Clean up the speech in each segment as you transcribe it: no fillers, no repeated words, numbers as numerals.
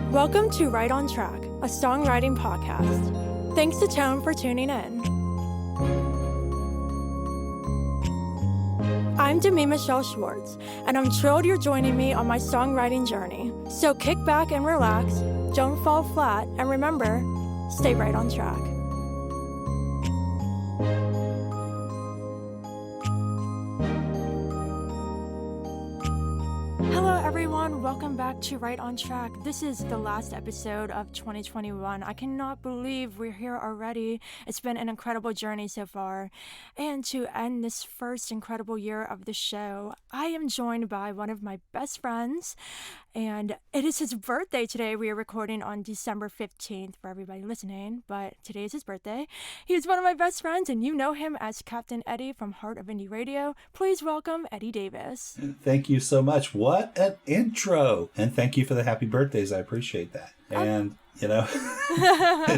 Welcome to Right on Track, a songwriting podcast. Thanks to Tone for tuning in. I'm Demi Michelle Schwartz, and I'm thrilled you're joining me on my songwriting journey. So kick back and relax, don't fall flat, and remember, stay right on track. Hello everyone, welcome back to Right on Track. This is the last episode of 2021. I cannot believe we're here already. It's been an incredible journey so far. And to end this first incredible year of the show, I am joined by one of my best friends, and it is his birthday today. We are recording on December 15th for everybody listening, but today is his birthday. He's one of my best friends, and you know him as Captain Eddie from Heart of Indie Radio. Please welcome Eddie Davis. Thank you so much. What an intro. And thank you for the happy birthdays. I appreciate that. And,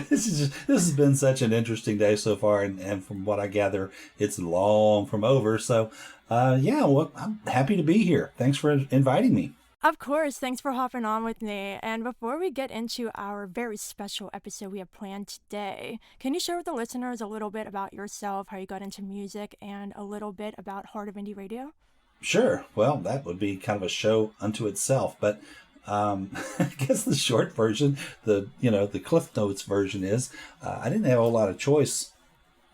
this has been such an interesting day so far. And from what I gather, it's long from over. So, I'm happy to be here. Thanks for inviting me. Of course, thanks for hopping on with me. And before we get into our very special episode we have planned today, can you share with the listeners a little bit about yourself, how you got into music, and a little bit about Heart of Indie Radio? Sure. Well, that would be kind of a show unto itself, but I guess the short version, the Cliff Notes version is I didn't have a whole lot of choice,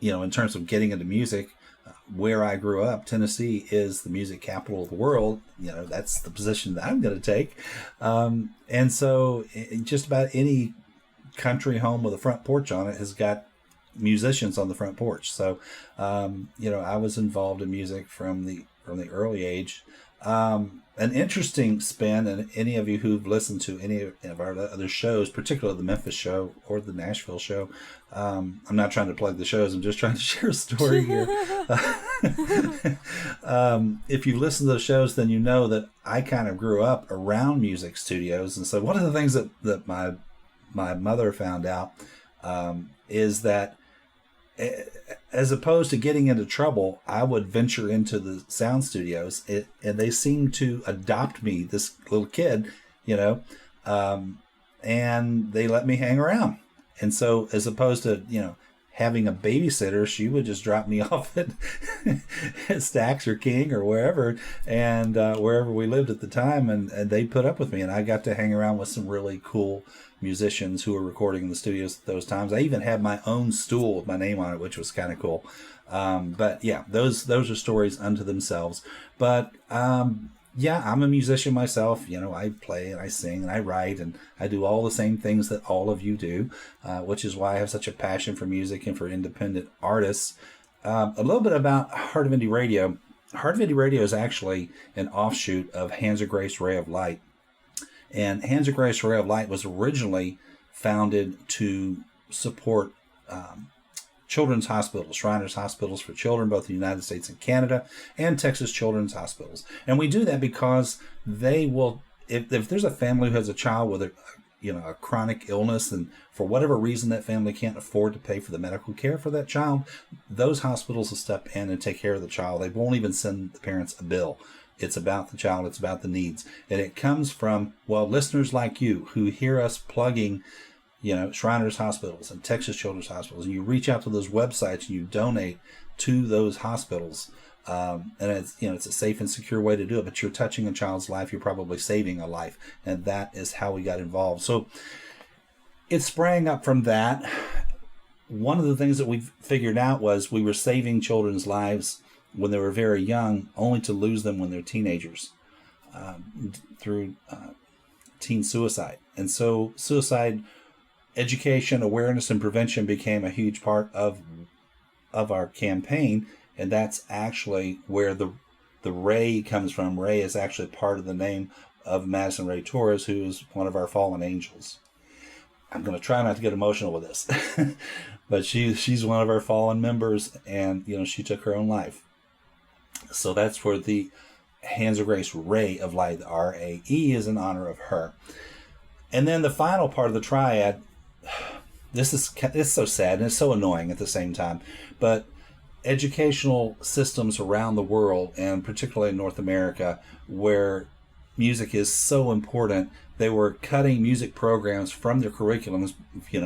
in terms of getting into music. Where I grew up, Tennessee is the music capital of the world. That's the position that I'm going to take. And so just about any country home with a front porch on it has got musicians on the front porch. So, I was involved in music from the early age. An interesting spin, and any of you who've listened to any of our other shows, particularly the Memphis show or the Nashville show, I'm not trying to plug the shows, I'm just trying to share a story here. If you listen to those shows, then you know that I kind of grew up around music studios. And so one of the things that my mother found out is that as opposed to getting into trouble, I would venture into the sound studios, and they seemed to adopt me, this little kid, and they let me hang around. And so as opposed to, having a babysitter, she would just drop me off at Stax or King or wherever, and wherever we lived at the time, and they put up with me, and I got to hang around with some really cool musicians who were recording in the studios at those times. I even had my own stool with my name on it, which was kind of cool. But yeah, those are stories unto themselves. But I'm a musician myself. I play and I sing and I write and I do all the same things that all of you do, which is why I have such a passion for music and for independent artists. A little bit about Heart of Indie Radio. Heart of Indie Radio is actually an offshoot of Hands of Grace, Ray of Light. And Hands of Grace, Ray of Light was originally founded to support children's hospitals, Shriners Hospitals for Children, both in the United States and Canada, and Texas Children's Hospitals. And we do that because they will, if there's a family who has a child with a chronic illness, and for whatever reason that family can't afford to pay for the medical care for that child, those hospitals will step in and take care of the child. They won't even send the parents a bill. It's about the child. It's about the needs. And it comes from, listeners like you who hear us plugging, Shriners Hospitals and Texas Children's Hospitals, and you reach out to those websites and you donate to those hospitals. And it's a safe and secure way to do it, but you're touching a child's life. You're probably saving a life. And that is how we got involved. So it sprang up from that. One of the things that we figured out was we were saving children's lives when they were very young, only to lose them when they're teenagers through teen suicide. And so suicide education, awareness, and prevention became a huge part of our campaign. And that's actually where the Ray comes from. Ray is actually part of the name of Madison Ray Torres, who is one of our fallen angels. I'm going to try not to get emotional with this, but she's one of our fallen members, and she took her own life. So that's where the Hands of Grace, Ray of Light, R-A-E, is in honor of her. And then the final part of the triad, it's so sad and it's so annoying at the same time, but educational systems around the world, and particularly in North America, where music is so important, they were cutting music programs from their curriculums,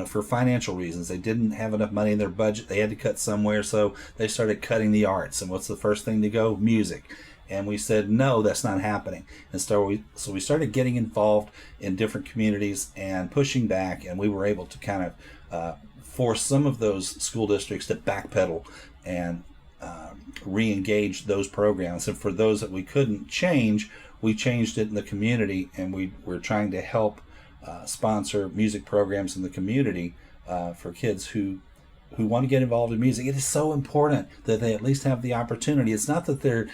for financial reasons. They didn't have enough money in their budget. They had to cut somewhere, so they started cutting the arts. And what's the first thing to go? Music. And we said, no, that's not happening. And so we started getting involved in different communities and pushing back, and we were able to kind of force some of those school districts to backpedal and re-engage those programs. And for those that we couldn't change, we changed it in the community, and we're trying to help sponsor music programs in the community for kids who want to get involved in music. It is so important that they at least have the opportunity. It's not that they're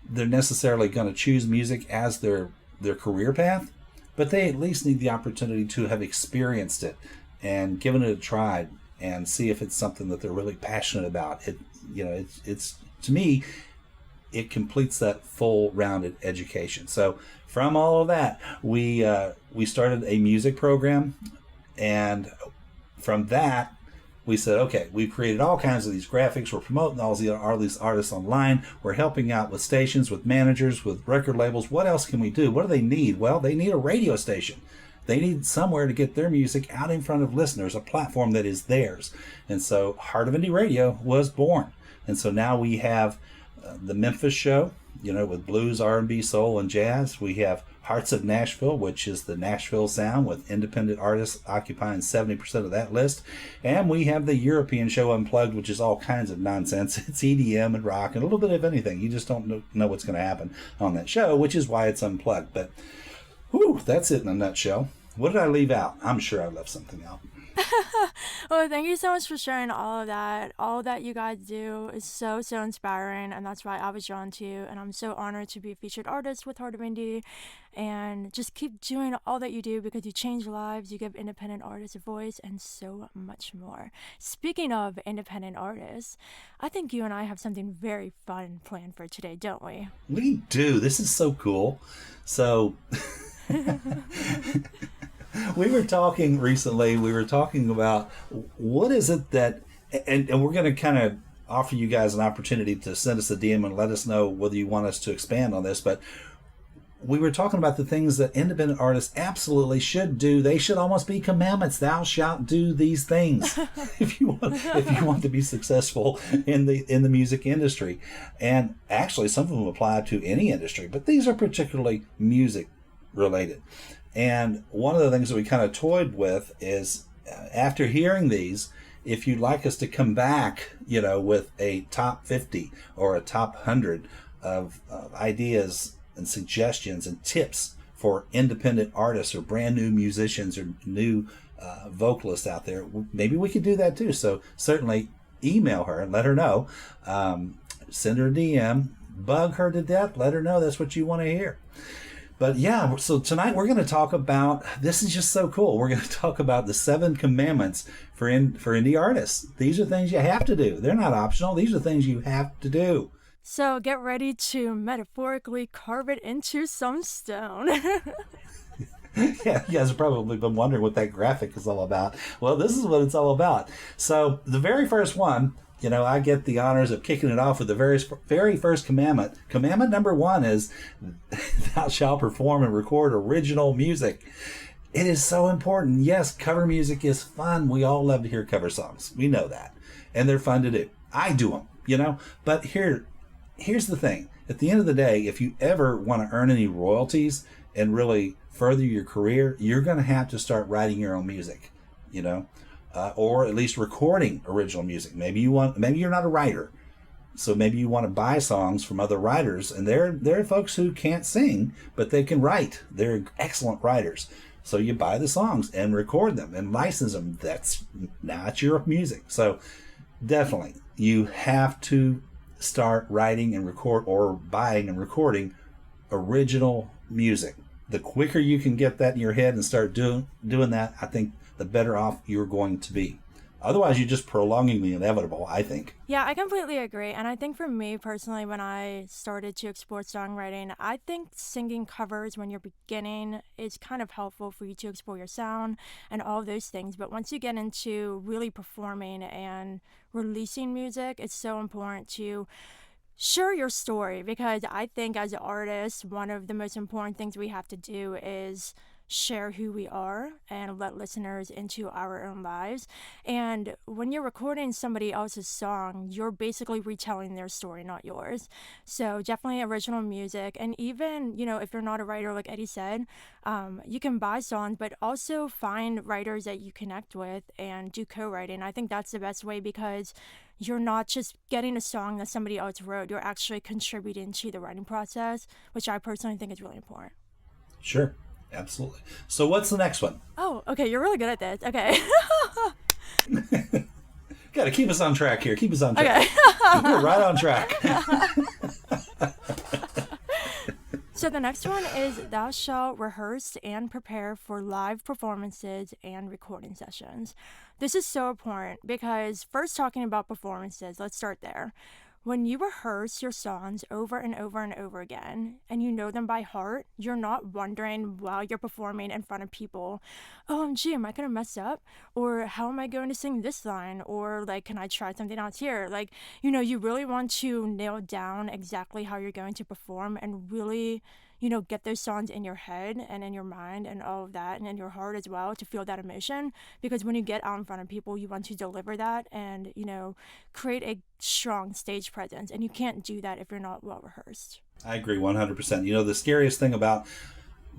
necessarily going to choose music as their career path, but they at least need the opportunity to have experienced it and given it a try and see if it's something that they're really passionate about. It's to me, it completes that full rounded education. So from all of that, we started a music program, and from that we said, okay, we've created all kinds of these graphics. We're promoting all these artists online. We're helping out with stations, with managers, with record labels. What else can we do? What do they need? Well, they need a radio station. They need somewhere to get their music out in front of listeners, a platform that is theirs. And so Heart of Indie Radio was born. And so now we have the Memphis show, with blues, R&B, soul, and jazz. We have Hearts of Nashville, which is the Nashville sound with independent artists occupying 70% of that list. And we have the European show Unplugged, which is all kinds of nonsense. It's EDM and rock and a little bit of anything. You just don't know what's going to happen on that show, which is why it's unplugged. But that's it in a nutshell. What did I leave out? I'm sure I left something out. Well, thank you so much for sharing all of that. All that you guys do is so, so inspiring, and that's why I was drawn to you. And I'm so honored to be a featured artist with Heart of Indie. And just keep doing all that you do, because you change lives, you give independent artists a voice, and so much more. Speaking of independent artists, I think you and I have something very fun planned for today, don't we? We do. This is so cool. So... We were talking recently, about what is it that, and we're going to kind of offer you guys an opportunity to send us a DM and let us know whether you want us to expand on this, but we were talking about the things that independent artists absolutely should do. They should almost be commandments. Thou shalt do these things if you want to be successful in the music industry. And actually, some of them apply to any industry, but these are particularly music related. And one of the things that we kind of toyed with is, after hearing these, if you'd like us to come back, with a top 50 or a top 100 of ideas and suggestions and tips for independent artists or brand new musicians or new vocalists out there, maybe we could do that too. So certainly email her and let her know. Send her a DM, bug her to death, let her know that's what you want to hear. But yeah, so tonight we're going to talk about, this is just so cool. We're going to talk about the 7 commandments for indie artists. These are things you have to do. They're not optional. These are things you have to do. So get ready to metaphorically carve it into some stone. Yeah, you guys have probably been wondering what that graphic is all about. Well, this is what it's all about. So the very first one, I get the honors of kicking it off with the very first commandment. Commandment number 1 is, thou shalt perform and record original music. It is so important. Yes, cover music is fun. We all love to hear cover songs. We know that. And they're fun to do. I do them, But here's the thing. At the end of the day, if you ever want to earn any royalties and really further your career, you're going to have to start writing your own music, or at least recording original music. Maybe you're not a writer, so maybe you want to buy songs from other writers, and there are folks who can't sing, but they can write. They're excellent writers. So you buy the songs and record them and license them. That's not your music. So definitely, you have to start writing and record, or buying and recording original music. The quicker you can get that in your head and start doing that, I think the better off you're going to be. Otherwise, you're just prolonging the inevitable, I think. Yeah, I completely agree. And I think for me personally, when I started to explore songwriting, I think singing covers when you're beginning is kind of helpful for you to explore your sound and all those things. But once you get into really performing and releasing music, it's so important to Share your story, because I think as artists, one of the most important things we have to do is share who we are and let listeners into our own lives. And when you're recording somebody else's song, you're basically retelling their story, not yours. So definitely original music. And even, if you're not a writer, like Eddie said, you can buy songs, but also find writers that you connect with and do co-writing. I think that's the best way, because you're not just getting a song that somebody else wrote, you're actually contributing to the writing process, which I personally think is really important. Sure, absolutely. So what's the next one? Oh, okay, you're really good at this. Okay. Got to keep us on track here. Keep us on track. Okay. We're right on track. So the next one is thou shalt rehearse and prepare for live performances and recording sessions. This is so important because first talking about performances, let's start there. When you rehearse your songs over and over and over again, and you know them by heart, you're not wondering while you're performing in front of people, OMG, am I going to mess up? Or how am I going to sing this line? Or like, can I try something else here? Like, you really want to nail down exactly how you're going to perform and really, get those songs in your head and in your mind and all of that and in your heart as well to feel that emotion. Because when you get out in front of people, you want to deliver that and, create a strong stage presence. And you can't do that if you're not well rehearsed. I agree 100%. The scariest thing about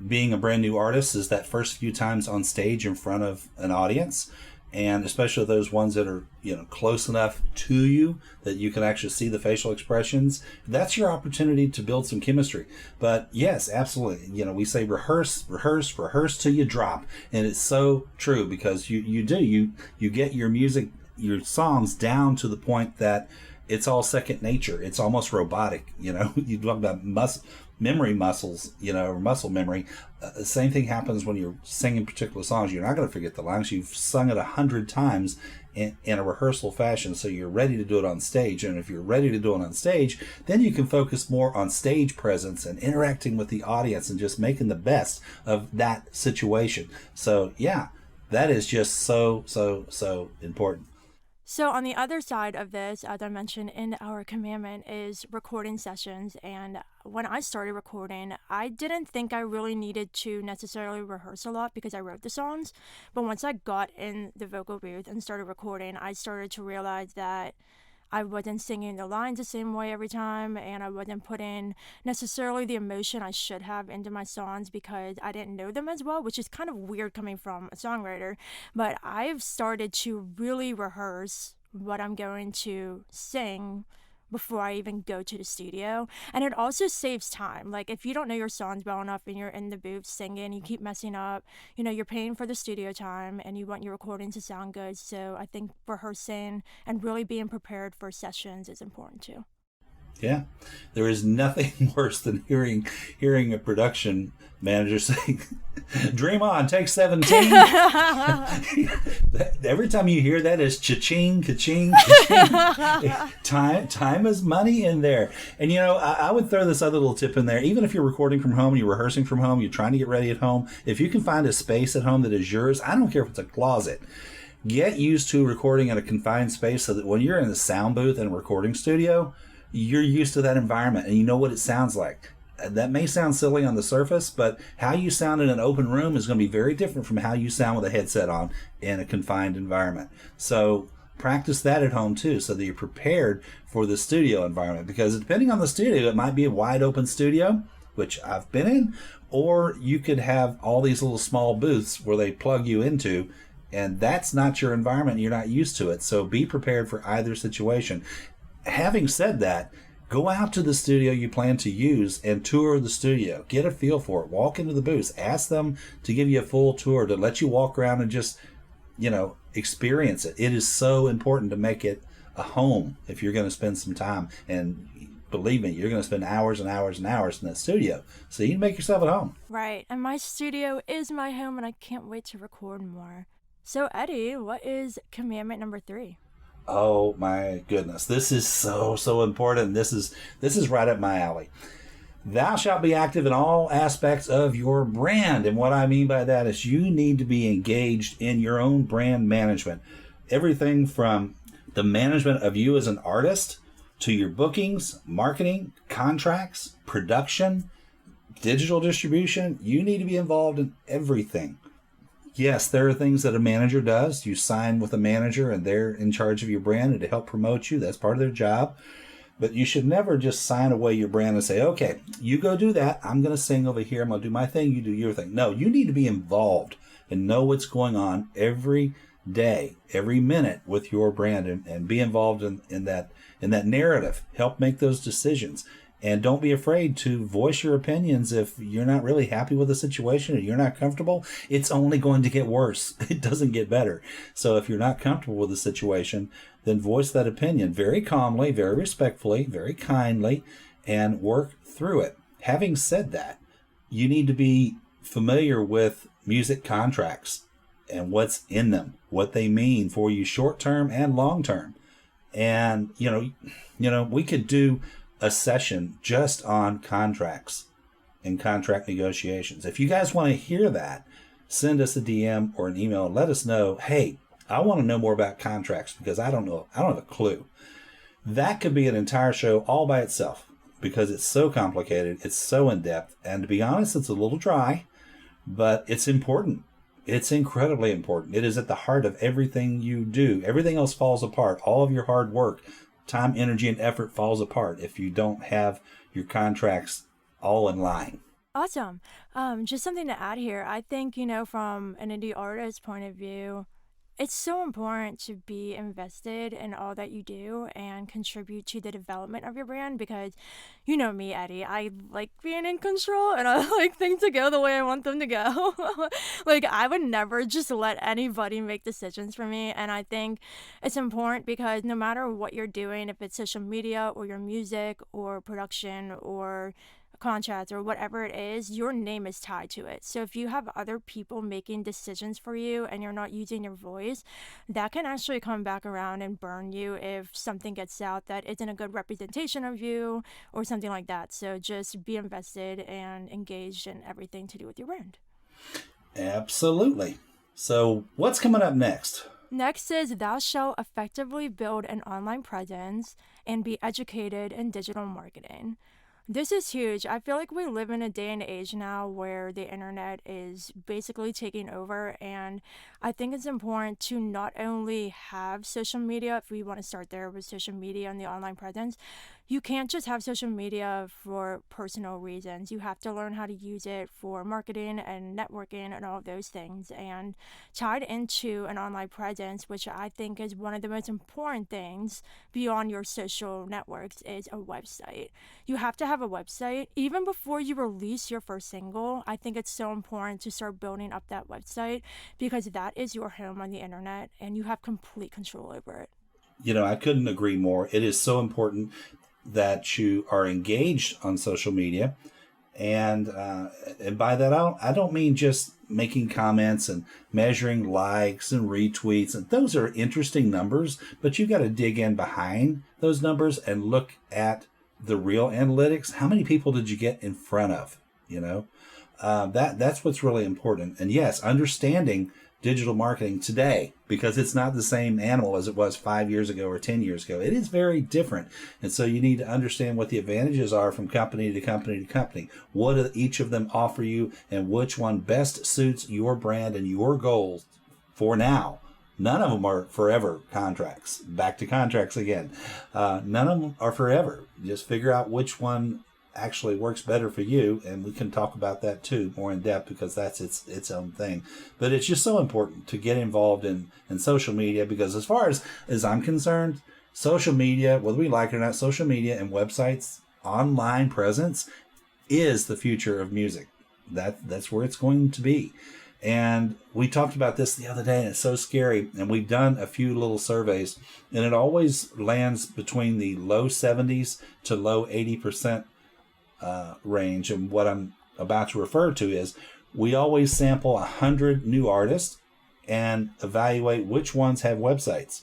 being a brand new artist is that first few times on stage in front of an audience, and especially those ones that are close enough to you that you can actually see the facial expressions. That's your opportunity to build some chemistry. But yes, absolutely, we say rehearse till you drop, and it's so true, because you get your music, your songs down to the point that it's all second nature. It's almost robotic. You talk about memory muscles, or muscle memory. The same thing happens when you're singing particular songs. You're not going to forget the lines. You've sung it 100 times in a rehearsal fashion, so you're ready to do it on stage. And if you're ready to do it on stage, then you can focus more on stage presence and interacting with the audience and just making the best of that situation. So yeah, that is just so important. So on the other side of this, as I mentioned in our commandment, is recording sessions. And when I started recording, I didn't think I really needed to necessarily rehearse a lot because I wrote the songs. But once I got in the vocal booth and started recording, I started to realize that I wasn't singing the lines the same way every time, and I wasn't putting necessarily the emotion I should have into my songs because I didn't know them as well, which is kind of weird coming from a songwriter. But I've started to really rehearse what I'm going to sing before I even go to the studio. And it also saves time. Like, if you don't know your songs well enough and you're in the booth singing, you keep messing up, you're paying for the studio time and you want your recording to sound good. So I think rehearsing and really being prepared for sessions is important too. Yeah, there is nothing worse than hearing a production manager say, "Dream on, take 17." Every time you hear that, is cha-ching, ka-ching, ka-ching. Time is money in there. And I would throw this other little tip in there. Even if you're recording from home, you're rehearsing from home, you're trying to get ready at home, if you can find a space at home that is yours, I don't care if it's a closet. Get used to recording in a confined space so that when you're in the sound booth in a recording studio, you're used to that environment and you know what it sounds like. That may sound silly on the surface, but how you sound in an open room is going to be very different from how you sound with a headset on in a confined environment. So practice that at home too, so that you're prepared for the studio environment, because depending on the studio, it might be a wide open studio, which I've been in, or you could have all these little small booths where they plug you into, and that's not your environment. You're not used to it. So be prepared for either situation. Having said that, go out to the studio you plan to use and tour the studio. Get a feel for it. Walk into the booths. Ask them to give you a full tour, to let you walk around and just, experience it. It is so important to make it a home if you're going to spend some time. And believe me, you're going to spend hours and hours and hours in that studio. So you can make yourself at home. Right. And my studio is my home, and I can't wait to record more. So, Eddie, what is commandment number 3? Oh my goodness. This is so important. This is right up my alley. Thou shalt be active in all aspects of your brand. And what I mean by that is you need to be engaged in your own brand management. Everything from the management of you as an artist to your bookings, marketing, contracts, production, digital distribution. You need to be involved in everything. Yes, there are things that a manager does. You sign with a manager and they're in charge of your brand and to help promote you. That's part of their job. But you should never just sign away your brand and say, okay, you go do that. I'm going to sing over here. I'm going to do my thing. You do your thing. No, you need to be involved and know what's going on every day, every minute with your brand, and be involved in that narrative. Help make those decisions. And don't be afraid to voice your opinions if you're not really happy with the situation or you're not comfortable. It's only going to get worse. It doesn't get better. So if you're not comfortable with the situation, then voice that opinion very calmly, very respectfully, very kindly, and work through it. Having said that, you need to be familiar with music contracts and what's in them, what they mean for you short term and long term. And, we could do a session just on contracts and contract negotiations. If you guys want to hear that, send us a DM or an email and let us know, hey, I want to know more about contracts because I don't know. I don't have a clue. That could be an entire show all by itself because it's so complicated. It's so in depth. And to be honest, it's a little dry, but it's important. It's incredibly important. It is at the heart of everything you do. Everything else falls apart. All of your hard work, time, energy, and effort falls apart if you don't have your contracts all in line. Awesome. Just something to add here. I think, from an indie artist point of view, it's so important to be invested in all that you do and contribute to the development of your brand because you know me, Eddie. I like being in control and I like things to go the way I want them to go. Like, I would never just let anybody make decisions for me. And I think it's important because no matter what you're doing, if it's social media or your music or production or contract or whatever it is, your name is tied to it. So if you have other people making decisions for you and you're not using your voice, that can actually come back around and burn you if something gets out that isn't a good representation of you or something like that. So just be invested and engaged in everything to do with your brand. Absolutely. So what's coming up next? Next is thou shalt effectively build an online presence and be educated in digital marketing. This is huge. I feel like we live in a day and age now where the internet is basically taking over, and I think it's important to not only have social media, if we want to start there with social media and the online presence. You can't just have social media for personal reasons. You have to learn how to use it for marketing and networking and all of those things. And tied into an online presence, which I think is one of the most important things beyond your social networks, is a website. You have to have a website. Even before you release your first single, I think it's so important to start building up that website because that is your home on the internet and you have complete control over it. I couldn't agree more. It is so important that you are engaged on social media. And by that, I don't mean just making comments and measuring likes and retweets. And those are interesting numbers, but you got to dig in behind those numbers and look at the real analytics. How many people did you get in front of? That's what's really important. And yes, understanding digital marketing today, because it's not the same animal as it was 5 years ago or 10 years ago. It is very different. And so you need to understand what the advantages are from company to company to company. What do each of them offer you and which one best suits your brand and your goals for now. None of them are forever contracts. Back to contracts again. None of them are forever. Just figure out which one actually works better for you, and we can talk about that too more in depth because that's its own thing. But it's just so important to get involved in social media because as far as I'm concerned, social media, whether we like it or not, social media and websites, online presence is the future of music. That's where it's going to be. And we talked about this the other day, and it's so scary. And we've done a few little surveys, and it always lands between the low 70s to low 80% range. And what I'm about to refer to is we always sample 100 new artists and evaluate which ones have websites.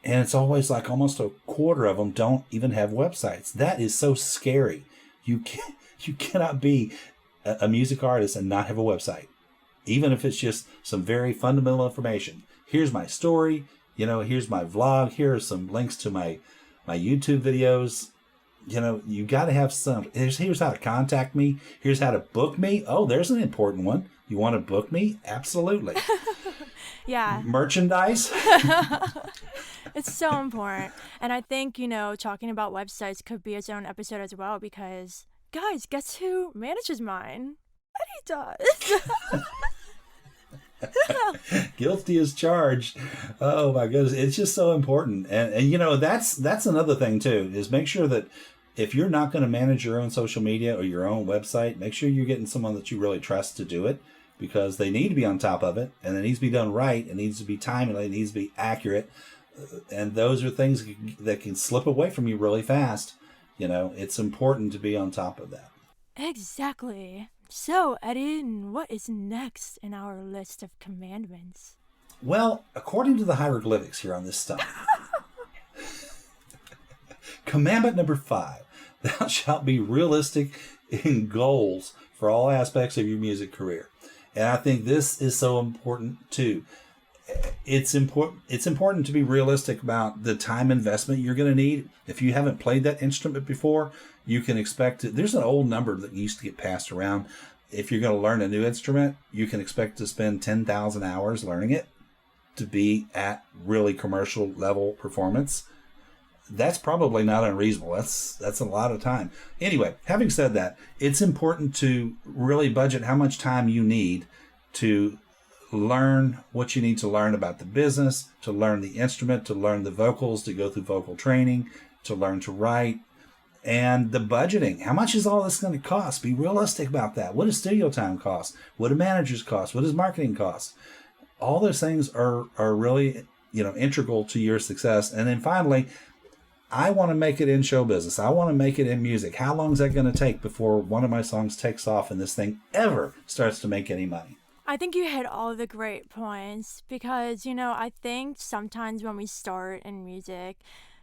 And it's always like almost a quarter of them don't even have websites. That is so scary. You cannot be a music artist and not have a website. Even if it's just some very fundamental information. Here's my story, here's my vlog, here are some links to my my YouTube videos. You got to have some. Here's how to contact me. Here's how to book me. Oh, there's an important one. You want to book me? Absolutely. Yeah. Merchandise. It's so important. And I think, talking about websites could be its own episode as well because, guys, guess who manages mine? Eddie does. Guilty as charged. Oh my goodness, it's just so important. And that's another thing too, is make sure that if you're not going to manage your own social media or your own website, make sure you're getting someone that you really trust to do it, because they need to be on top of it, and it needs to be done right. It needs to be timely. It needs to be accurate. And those are things that can slip away from you really fast. It's important to be on top of that. Exactly. So, Eddie, what is next in our list of commandments? Well, according to the hieroglyphics here on this stuff, commandment number 5, thou shalt be realistic in goals for all aspects of your music career. And I think this is so important too. It's important to be realistic about the time investment you're going to need. If you haven't played that instrument before, you can expect it. There's an old number that used to get passed around. If you're going to learn a new instrument, you can expect to spend 10,000 hours learning it to be at really commercial level performance. That's probably not unreasonable. That's a lot of time. Anyway, having said that, it's important to really budget how much time you need to learn what you need to learn about the business, to learn the instrument, to learn the vocals, to go through vocal training, to learn to write, and the budgeting. How much is all this going to cost? Be realistic about that. What does studio time cost? What do managers cost? What does marketing cost? All those things are really, integral to your success. And then finally, I want to make it in show business. I want to make it in music. How long is that going to take before one of my songs takes off and this thing ever starts to make any money? I think you hit all the great points because, I think sometimes when we start in music,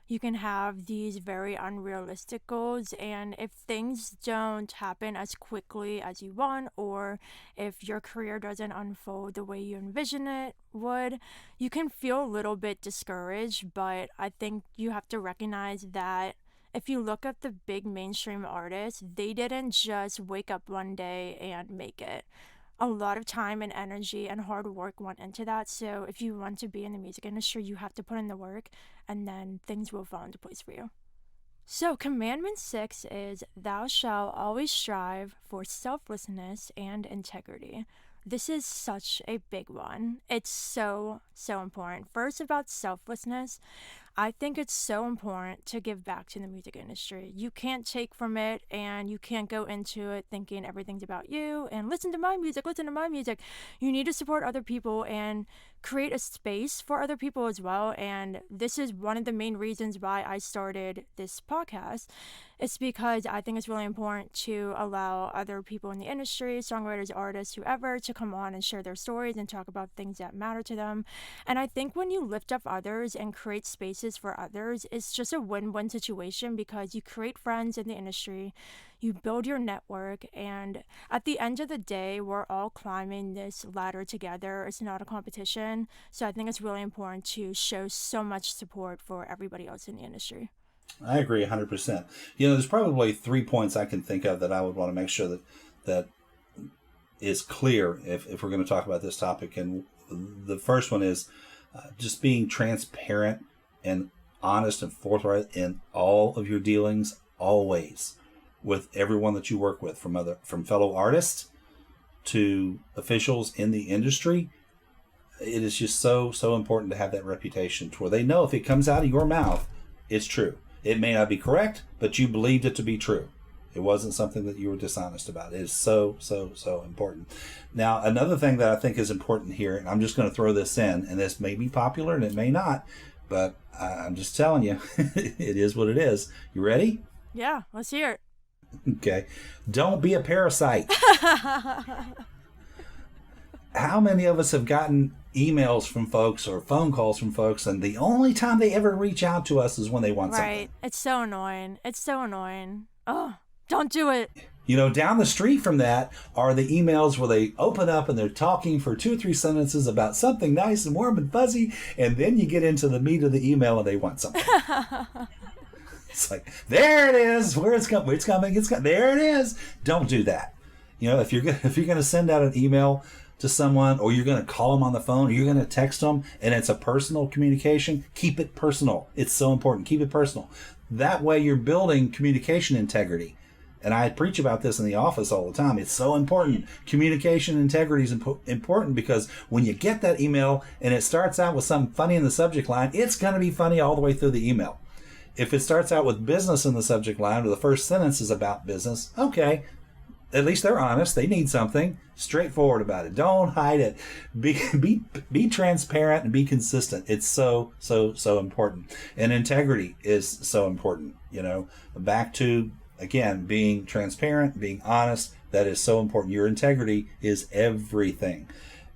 you can have these very unrealistic goals, and if things don't happen as quickly as you want, or if your career doesn't unfold the way you envision it would, you can feel a little bit discouraged. But I think you have to recognize that if you look at the big mainstream artists, they didn't just wake up one day and make it. A lot of time and energy and hard work went into that. So if you want to be in the music industry, you have to put in the work, and then things will fall into place for you. So commandment 6 is, thou shalt always strive for selflessness and integrity. This is such a big one. It's so important. First, about selflessness, I think it's so important to give back to the music industry. You can't take from it, and you can't go into it thinking everything's about you and listen to my music. You need to support other people and create a space for other people as well. And this is one of the main reasons why I started this podcast. It's because I think it's really important to allow other people in the industry, songwriters, artists, whoever, to come on and share their stories and talk about things that matter to them. And I think when you lift up others and create spaces for others, it's just a win-win situation because you create friends in the industry, you build your network, and at the end of the day, we're all climbing this ladder together. It's not a competition. So I think it's really important to show so much support for everybody else in the industry. I agree 100%. There's probably 3 points I can think of that I would want to make sure that is clear if we're going to talk about this topic. And the first one is just being transparent and honest and forthright in all of your dealings, always, with everyone that you work with, from fellow artists to officials in the industry. It is just so important to have that reputation to where they know if it comes out of your mouth, it's true. It may not be correct, but you believed it to be true. It wasn't something that you were dishonest about. It is so important. Now, another thing that I think is important here, and I'm just going to throw this in, and this may be popular and it may not, but I'm just telling you, it is what it is. You ready? Yeah, let's hear it. Okay. Don't be a parasite. How many of us have gotten emails from folks or phone calls from folks, and the only time they ever reach out to us is when they want something? Right. It's so annoying. Oh, don't do it. Down the street from that are the emails where they open up and they're talking for 2 or 3 sentences about something nice and warm and fuzzy, and then you get into the meat of the email and they want something. It's like, there it is. Where it's coming. It's coming. It's coming. There it is. Don't do that. You know, if you're gonna send out an email to someone, or you're gonna call them on the phone, or you're gonna text them, and it's a personal communication, keep it personal. It's so important. Keep it personal. That way, you're building communication integrity. And I preach about this in the office all the time. It's so important. Communication integrity is important, because when you get that email and it starts out with something funny in the subject line, it's going to be funny all the way through the email. If it starts out with business in the subject line, or the first sentence is about business, okay, at least they're honest. They need something. Straightforward about it. Don't hide it. Be transparent and be consistent. It's so important. And integrity is so important. You know, back to, again, being transparent, being honest. That is so important. Your integrity is everything.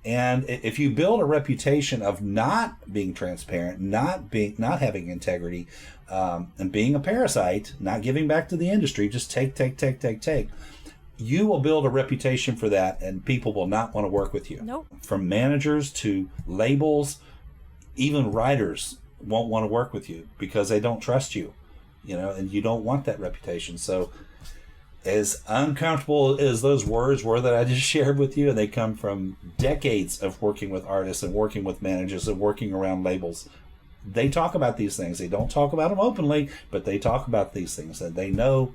And if you build a reputation of not being transparent, not having integrity, and being a parasite, not giving back to the industry, just take, you will build a reputation for that, and people will not want to work with you. Nope. From managers to labels, even writers won't want to work with you because they don't trust you, you know, and you don't want that reputation. So as uncomfortable as those words were that I just shared with you, and they come from decades of working with artists and working with managers and working around labels, they talk about these things. They don't talk about them openly, but they talk about these things, and they know,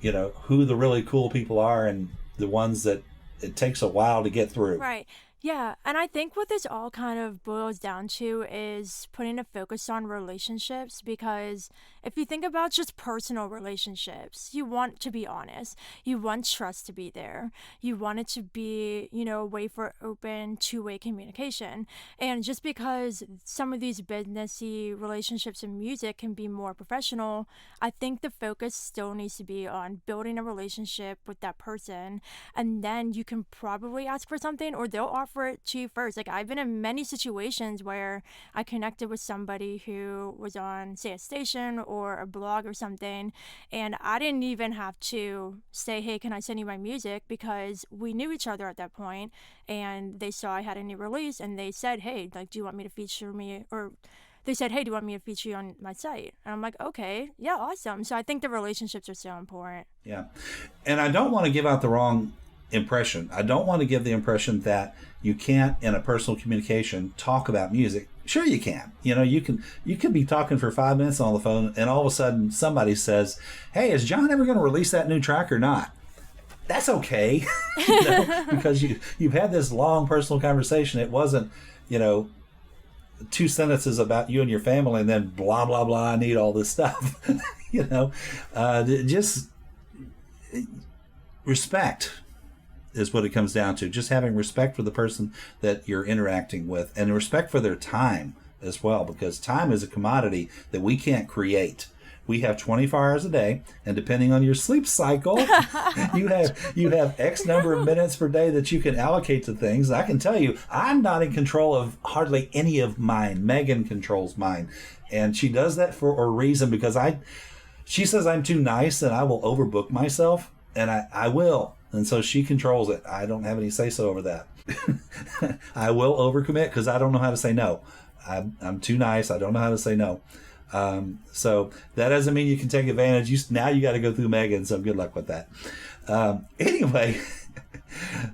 you know, who the really cool people are and the ones that it takes a while to get through. Right. Yeah, and I think what this all kind of boils down to is putting a focus on relationships, because if you think about just personal relationships, you want to be honest. You want trust to be there. You want it to be, you know, a way for open, two-way communication. And just because some of these businessy relationships in music can be more professional, I think the focus still needs to be on building a relationship with that person, and then you can probably ask for something, or they'll offer it to you first. Like, I've been in many situations where I connected with somebody who was on, say, a station or a blog or something, and I didn't even have to say, hey, can I send you my music, because we knew each other at that point, and they saw I had a new release, and they said, hey, like, do you want me to feature me, or they said, hey, do you want me to feature you on my site? And I'm like, okay, yeah, awesome. So I think the relationships are so important. Yeah. And I don't want to give out the wrong impression. I don't want to give the impression that you can't, in a personal communication, talk about music. Sure you can. You know, you could be talking for 5 minutes on the phone, and all of a sudden somebody says, hey, is John ever going to release that new track or not? That's okay. You know, because you've had this long personal conversation. It wasn't, you know, 2 sentences about you and your family and then blah, blah, blah, I need all this stuff. You know, just respect is what it comes down to. Just having respect for the person that you're interacting with, and respect for their time as well, because time is a commodity that we can't create. We have 24 hours a day, and depending on your sleep cycle, you have X number of minutes per day that you can allocate to things. I can tell you, I'm not in control of hardly any of mine. Megan controls mine, and she does that for a reason, because she says I'm too nice and I will overbook myself, and I will. And so she controls it. I don't have any say-so over that. I will overcommit because I don't know how to say no. I'm too nice. I don't know how to say no. So that doesn't mean you can take advantage. Now you got to go through Megan, so good luck with that. Anyway,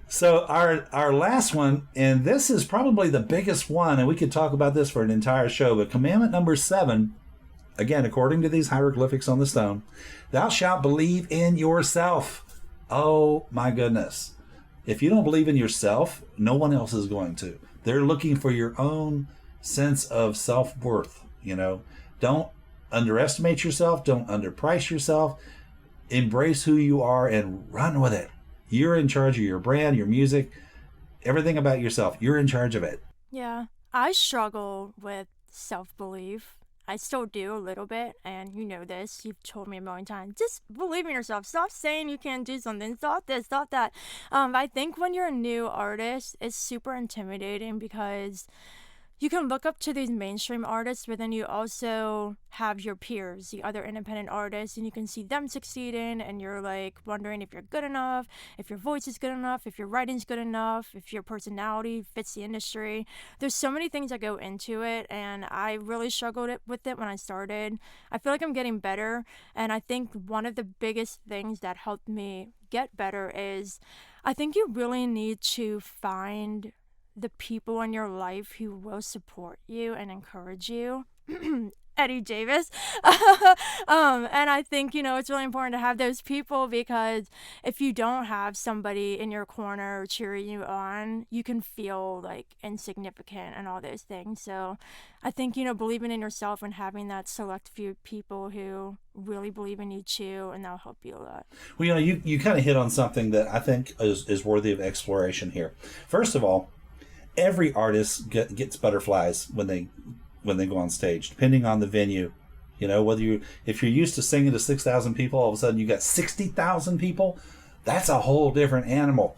so our last one, and this is probably the biggest one, and we could talk about this for an entire show, but commandment number 7, again, according to these hieroglyphics on the stone, thou shalt believe in yourself. Oh my goodness. If you don't believe in yourself, no one else is going to. They're looking for your own sense of self-worth. You know, don't underestimate yourself. Don't underprice yourself. Embrace who you are and run with it. You're in charge of your brand, your music, everything about yourself. You're in charge of it. Yeah, I struggle with self-belief. I still do a little bit, and you know this. You've told me a million times. Just believe in yourself. Stop saying you can't do something. Stop this, stop that. I think when you're a new artist, it's super intimidating because you can look up to these mainstream artists, but then you also have your peers, the other independent artists, and you can see them succeeding, and you're like wondering if you're good enough, if your voice is good enough, if your writing's good enough, if your personality fits the industry. There's so many things that go into it, and I really struggled with it when I started. I feel like I'm getting better, and I think one of the biggest things that helped me get better is I think you really need to find the people in your life who will support you and encourage you. Eddie Davis. And I think, it's really important to have those people, because if you don't have somebody in your corner cheering you on, you can feel like insignificant and all those things. So I think, believing in yourself and having that select few people who really believe in you too, and that'll help you a lot. Well, you kind of hit on something that I think is worthy of exploration here. First of all, every artist gets butterflies when they go on stage, depending on the venue. If you're used to singing to 6,000 people, all of a sudden you got 60,000 people. That's a whole different animal.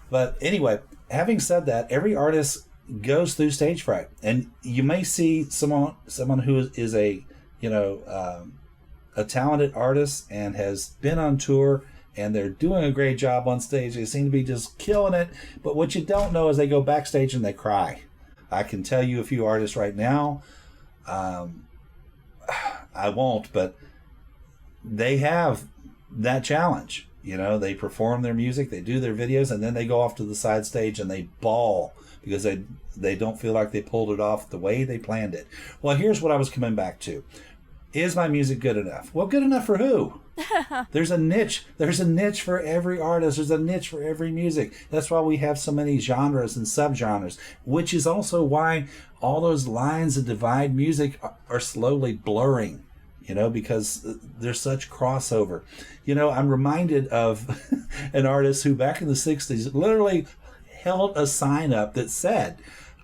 But anyway, having said that, every artist goes through stage fright, and you may see someone who is a talented artist and has been on tour, and they're doing a great job on stage. They seem to be just killing it. But what you don't know is they go backstage and they cry. I can tell you a few artists right now. I won't, but they have that challenge. They perform their music, they do their videos, and then they go off to the side stage and they bawl because they don't feel like they pulled it off the way they planned it. Well, here's what I was coming back to. Is my music good enough? Well, good enough for who? There's a niche. There's a niche for every artist. There's a niche for every music. That's why we have so many genres and subgenres, which is also why all those lines that divide music are slowly blurring, because there's such crossover. I'm reminded of an artist who back in the 60s literally held a sign up that said,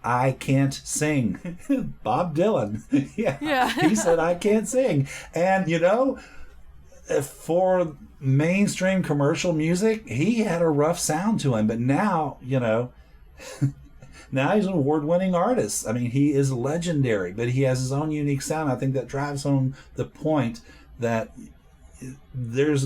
"I can't sing." Bob Dylan. Yeah. He said, "I can't sing." And, for mainstream commercial music, he had a rough sound to him. But now, now he's an award-winning artist. I mean, he is legendary, but he has his own unique sound. I think that drives home the point that there's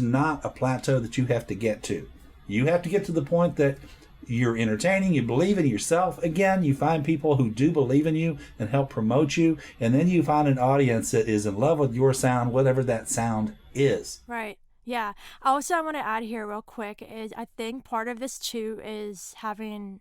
not a plateau that you have to get to. You have to get to the point that you're entertaining, you believe in yourself. Again, you find people who do believe in you and help promote you, and then you find an audience that is in love with your sound, whatever that sound is. Right. Yeah. Also, I want to add here real quick is I think part of this too is having,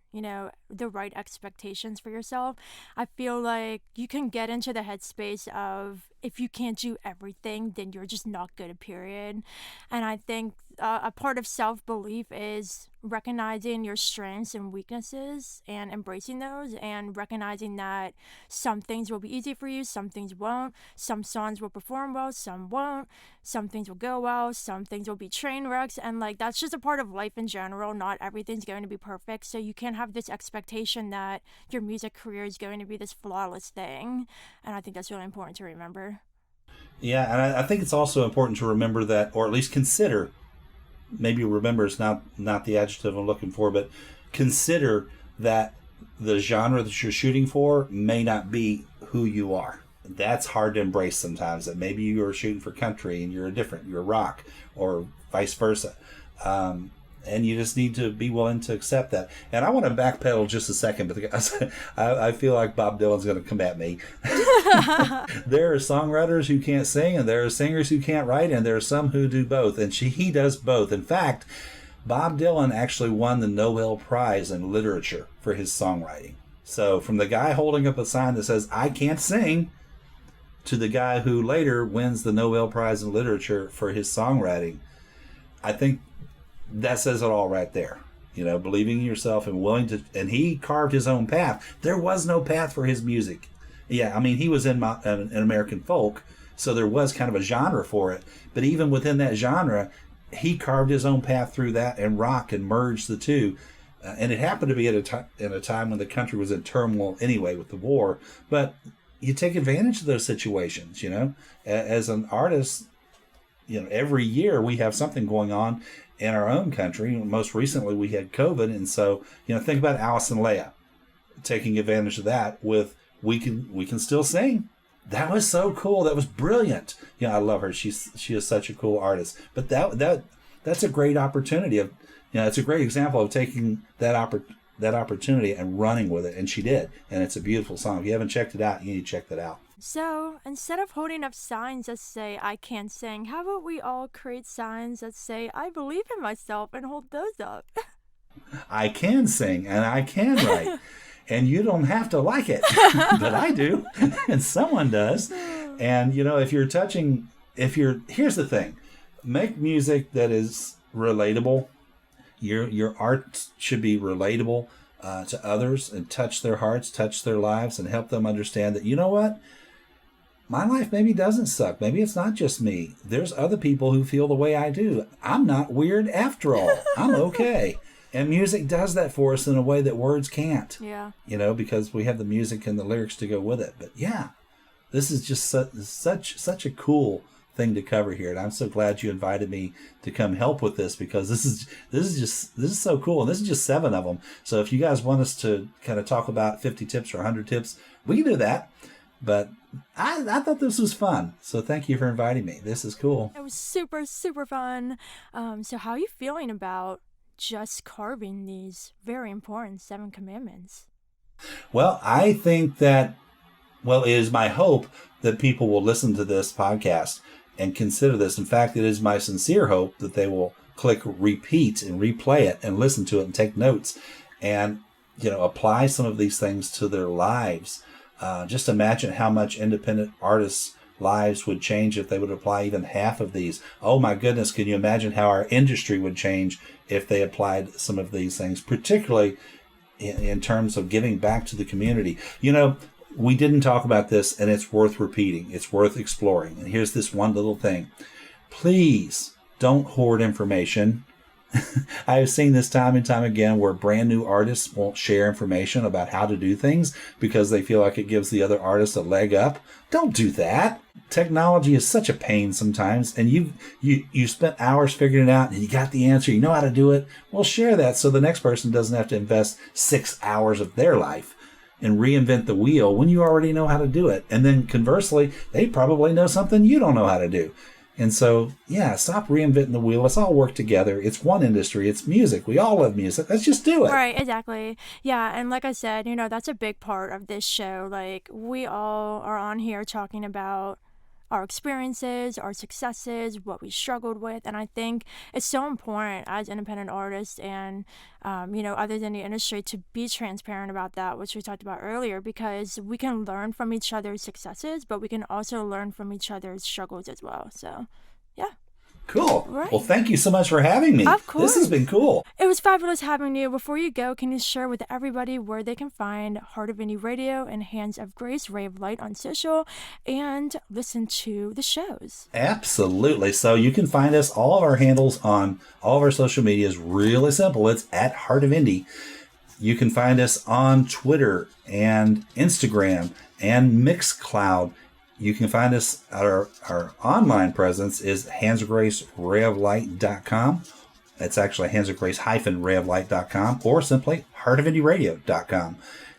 the right expectations for yourself. I feel like you can get into the headspace of if you can't do everything, then you're just not good, period. And I think a part of self-belief is recognizing your strengths and weaknesses and embracing those, and recognizing that some things will be easy for you, some things won't. Some songs will perform well, some won't. Some things will go well, some things will be train wrecks, and that's just a part of life in general. Not everything's going to be perfect, so you can't have this expectation that your music career is going to be this flawless thing, and I think that's really important to remember. Yeah, and I think it's also important to remember that, or at least consider, maybe remember is not the adjective I'm looking for, but consider that the genre that you're shooting for may not be who you are. That's hard to embrace sometimes, that maybe you are shooting for country and you're rock, or vice versa. And you just need to be willing to accept that. And I want to backpedal just a second, because I feel like Bob Dylan's going to come at me. There are songwriters who can't sing, and there are singers who can't write, and there are some who do both. And he does both. In fact, Bob Dylan actually won the Nobel Prize in literature for his songwriting. So from the guy holding up a sign that says, "I can't sing," to the guy who later wins the Nobel Prize in literature for his songwriting, I think that says it all right there. Believing in yourself and willing to, and he carved his own path. There was no path for his music. Yeah, I mean, he was in American folk, so there was kind of a genre for it. But even within that genre, he carved his own path through that, and rock, and merged the two. And it happened to be at a time when the country was in turmoil anyway with the war. But you take advantage of those situations, As an artist, every year we have something going on in our own country. Most recently we had COVID. And so, think about Alice and Leia. taking advantage of that with we can still sing. That was so cool. That was brilliant. I love her. She is such a cool artist. But that's a great opportunity of, it's a great example of taking that opportunity and running with it, and she did. And it's a beautiful song. If you haven't checked it out, you need to check that out. So, instead of holding up signs that say, I can't sing, how about we all create signs that say, I believe in myself, and hold those up? I can sing, and I can write, and you don't have to like it, but I do, and someone does. And, here's the thing, make music that is relatable. Your art should be relatable to others and touch their hearts, touch their lives, and help them understand that, you know what? My life maybe doesn't suck. Maybe it's not just me. There's other people who feel the way I do. I'm not weird after all. I'm okay. And music does that for us in a way that words can't. Yeah. Because we have the music and the lyrics to go with it. But yeah, this is just such a cool thing to cover here. And I'm so glad you invited me to come help with this, because this is so cool. And this is just 7 of them. So if you guys want us to kind of talk about 50 tips or 100 tips, we can do that. But I thought this was fun. So thank you for inviting me. This is cool. It was super, super fun. So how are you feeling about just carving these very important 7 commandments? Well, I think that, it is my hope that people will listen to this podcast and consider this. In fact, it is my sincere hope that they will click repeat and replay it and listen to it and take notes and, apply some of these things to their lives. Just imagine how much independent artists' lives would change if they would apply even half of these. Oh my goodness, can you imagine how our industry would change if they applied some of these things, particularly in terms of giving back to the community? We didn't talk about this, and it's worth repeating. It's worth exploring. And here's this one little thing. Please don't hoard information. I have seen this time and time again where brand new artists won't share information about how to do things because they feel like it gives the other artist a leg up. Don't do that. Technology is such a pain sometimes, and you spent hours figuring it out and you got the answer. You know how to do it. Well, share that so the next person doesn't have to invest 6 hours of their life and reinvent the wheel when you already know how to do it. And then conversely, they probably know something you don't know how to do. And so, stop reinventing the wheel. Let's all work together. It's one industry. It's music. We all love music. Let's just do it. Right, exactly. Yeah, and like I said, that's a big part of this show. Like, we all are on here talking about our experiences, our successes, what we struggled with. And I think it's so important as independent artists and, others in the industry to be transparent about that, which we talked about earlier, because we can learn from each other's successes, but we can also learn from each other's struggles as well. So, yeah. Cool. Right. Well, thank you so much for having me. Of course. This has been cool. It was fabulous having you. Before you go, can you share with everybody where they can find Heart of Indie Radio and Hands of Grace, Ray of Light on social, and listen to the shows? Absolutely. So you can find us, all of our handles on all of our social media is really simple. It's at Heart of Indie. You can find us on Twitter and Instagram and Mixcloud. You can find us at our online presence is handsofgrace.rayoflight.com. It's actually handsofgrace-rayoflight.com or simply heartofindieradio.com.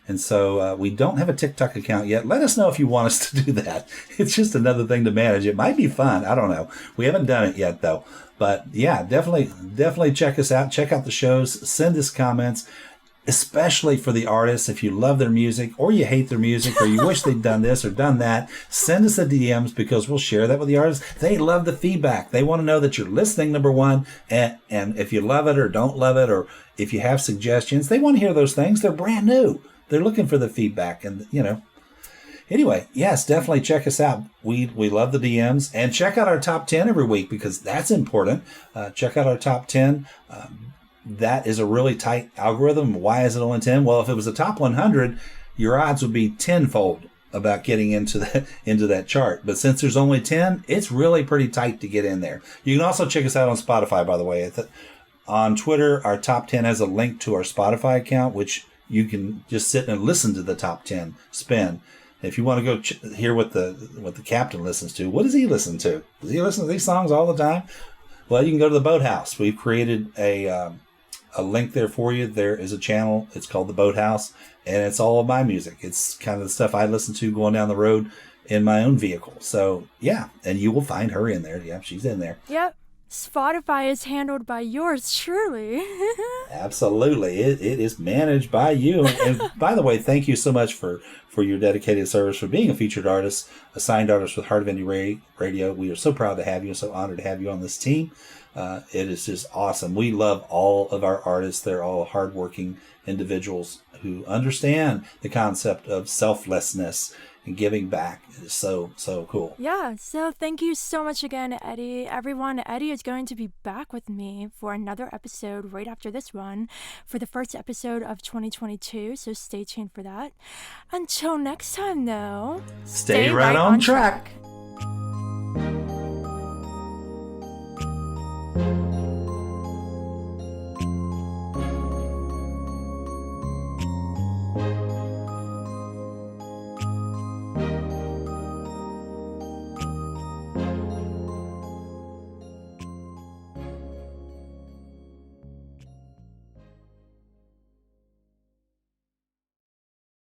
And so we don't have a TikTok account yet. Let us know if you want us to do that. It's just another thing to manage. It might be fun. I don't know. We haven't done it yet, though. But yeah, definitely check us out. Check out the shows. Send us comments. Especially for the artists, if you love their music or you hate their music or you wish they'd done this or done that, send us the DMs because we'll share that with the artists. They love the feedback. They want to know that you're listening, number one, and if you love it or don't love it, or if you have suggestions, they want to hear those things. They're brand new. They're looking for the feedback, and Anyway, yes, definitely check us out. We love the DMs, and check out our top 10 every week because that's important. Check out our top 10. That is a really tight algorithm. Why is it only 10? Well, if it was a top 100, your odds would be tenfold about getting into that chart. But since there's only 10, it's really pretty tight to get in there. You can also check us out on Spotify, by the way. On Twitter, our top 10 has a link to our Spotify account, which you can just sit and listen to the top 10 spin. If you want to go hear what the captain listens to, what does he listen to? Does he listen to these songs all the time? Well, you can go to the Boathouse. We've created a a link there for you. There is a channel. It's called The Boathouse, and it's all of my music. It's kind of the stuff I listen to going down the road in my own vehicle. So, yeah, and you will find her in there. Yeah, she's in there. Yep. Spotify is handled by yours truly. Absolutely. It is managed by you. And by the way, thank you so much for your dedicated service, for being a featured artist, a signed artist with Heart of Indie Radio. We are so proud to have you and so honored to have you on this team. It is just awesome. We love all of our artists. They're all hardworking individuals who understand the concept of selflessness and giving back. It is so cool. Yeah, so thank you so much again, Eddie. Everyone, Eddie is going to be back with me for another episode right after this one for the first episode of 2022, so stay tuned for that. Until next time, though, stay right on track.